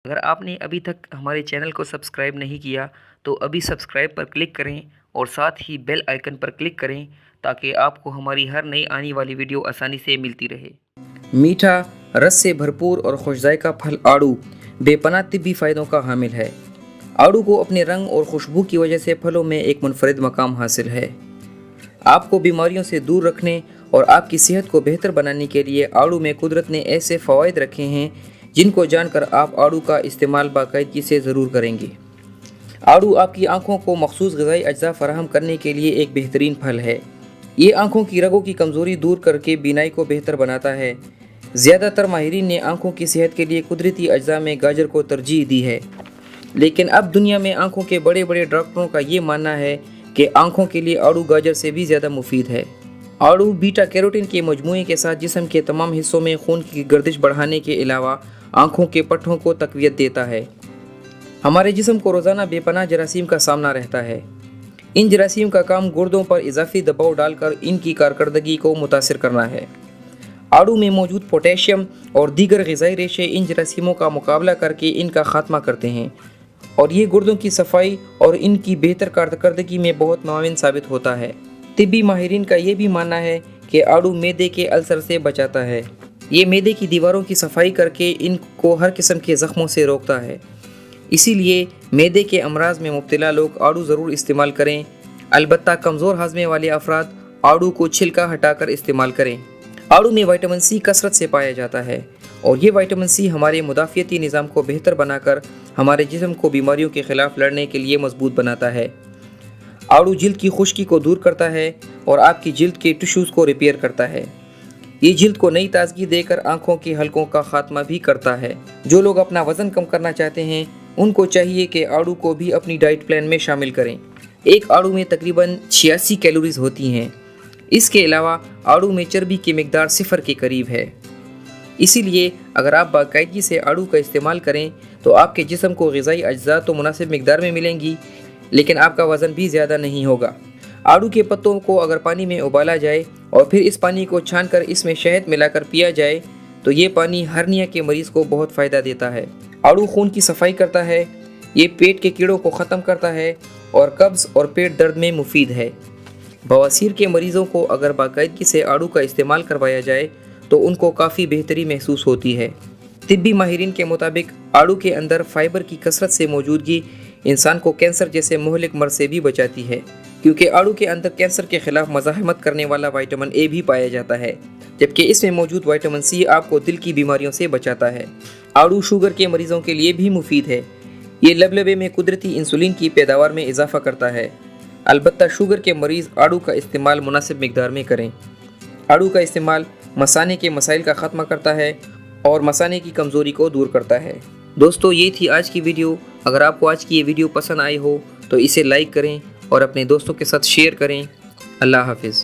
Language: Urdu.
اگر آپ نے ابھی تک ہمارے چینل کو سبسکرائب نہیں کیا تو ابھی سبسکرائب پر کلک کریں اور ساتھ ہی بیل آئیکن پر کلک کریں تاکہ آپ کو ہماری ہر نئی آنے والی ویڈیو آسانی سے ملتی رہے۔ میٹھا، رس سے بھرپور اور خوش ذائقہ پھل آڑو بے پناہ طبی فائدوں کا حامل ہے۔ آڑو کو اپنے رنگ اور خوشبو کی وجہ سے پھلوں میں ایک منفرد مقام حاصل ہے۔ آپ کو بیماریوں سے دور رکھنے اور آپ کی صحت کو بہتر بنانے کے لیے آڑو میں قدرت نے ایسے فوائد رکھے ہیں جن کو جان کر آپ آڑو کا استعمال باقاعدگی سے ضرور کریں گے۔ آڑو آپ کی آنکھوں کو مخصوص غذائی اجزاء فراہم کرنے کے لیے ایک بہترین پھل ہے۔ یہ آنکھوں کی رگوں کی کمزوری دور کر کے بینائی کو بہتر بناتا ہے۔ زیادہ تر ماہرین نے آنکھوں کی صحت کے لیے قدرتی اجزاء میں گاجر کو ترجیح دی ہے، لیکن اب دنیا میں آنکھوں کے بڑے بڑے ڈاکٹروں کا یہ ماننا ہے کہ آنکھوں کے لیے آڑو گاجر سے بھی زیادہ مفید ہے۔ آڑو بیٹا کیروٹین کے مجموعے کے ساتھ جسم کے تمام حصوں میں خون کی گردش بڑھانے کے علاوہ آنکھوں کے پٹھوں کو تقویت دیتا ہے۔ ہمارے جسم کو روزانہ بے پناہ جراثیم کا سامنا رہتا ہے۔ ان جراثیم کا کام گردوں پر اضافی دباؤ ڈال کر ان کی کارکردگی کو متاثر کرنا ہے۔ آڑو میں موجود پوٹیشیم اور دیگر غذائی ریشے ان جراثیموں کا مقابلہ کر کے ان کا خاتمہ کرتے ہیں اور یہ گردوں کی صفائی اور ان کی بہتر کارکردگی میں بہت معاون ثابت ہوتا ہے۔ طبی ماہرین کا یہ بھی ماننا ہے کہ آڑو معدے کے السر سے بچاتا ہے۔ یہ معدے کی دیواروں کی صفائی کر کے ان کو ہر قسم کے زخموں سے روکتا ہے۔ اسی لیے معدے کے امراض میں مبتلا لوگ آڑو ضرور استعمال کریں، البتہ کمزور ہاضمے والے افراد آڑو کو چھلکا ہٹا کر استعمال کریں۔ آڑو میں وٹامن سی کثرت سے پایا جاتا ہے اور یہ وٹامن سی ہمارے مدافعتی نظام کو بہتر بنا کر ہمارے جسم کو بیماریوں کے خلاف لڑنے کے لیے مضبوط بناتا ہے۔ آڑو جلد کی خشکی کو دور کرتا ہے اور آپ کی جلد کے ٹشوز کو ریپیئر کرتا ہے۔ یہ جلد کو نئی تازگی دے کر آنکھوں کے حلقوں کا خاتمہ بھی کرتا ہے۔ جو لوگ اپنا وزن کم کرنا چاہتے ہیں ان کو چاہیے کہ آڑو کو بھی اپنی ڈائٹ پلان میں شامل کریں۔ ایک آڑو میں تقریباً 86 کیلوریز ہوتی ہیں۔ اس کے علاوہ آڑو میں چربی کی مقدار 0 کے قریب ہے۔ اسی لیے اگر آپ باقاعدگی سے آڑو کا استعمال کریں تو آپ کے جسم کو غذائی اجزاء تو مناسب مقدار میں ملیں گی، لیکن آپ کا وزن بھی زیادہ نہیں ہوگا۔ آڑو کے پتوں کو اگر پانی میں ابالا جائے اور پھر اس پانی کو چھان کر اس میں شہد ملا کر پیا جائے تو یہ پانی ہرنیا کے مریض کو بہت فائدہ دیتا ہے۔ آڑو خون کی صفائی کرتا ہے، یہ پیٹ کے کیڑوں کو ختم کرتا ہے اور قبض اور پیٹ درد میں مفید ہے۔ بواسیر کے مریضوں کو اگر باقاعدگی سے آڑو کا استعمال کروایا جائے تو ان کو کافی بہتری محسوس ہوتی ہے۔ طبی ماہرین کے مطابق آڑو کے اندر فائبر کی کثرت سے موجودگی انسان کو کینسر جیسے مہلک مرض سے بھی بچاتی ہے، کیونکہ آڑو کے اندر کینسر کے خلاف مزاحمت کرنے والا وٹامن اے بھی پایا جاتا ہے، جبکہ اس میں موجود وٹامن سی آپ کو دل کی بیماریوں سے بچاتا ہے۔ آڑو شوگر کے مریضوں کے لیے بھی مفید ہے۔ یہ لبلبے میں قدرتی انسولین کی پیداوار میں اضافہ کرتا ہے، البتہ شوگر کے مریض آڑو کا استعمال مناسب مقدار میں کریں۔ آڑو کا استعمال مثانے کے مسائل کا خاتمہ کرتا ہے اور مثانے کی کمزوری کو دور کرتا ہے۔ دوستو، یہ تھی آج کی ویڈیو۔ اگر آپ کو آج کی یہ ویڈیو پسند آئی ہو تو اسے لائک کریں اور اپنے دوستوں کے ساتھ شیئر کریں۔ اللہ حافظ۔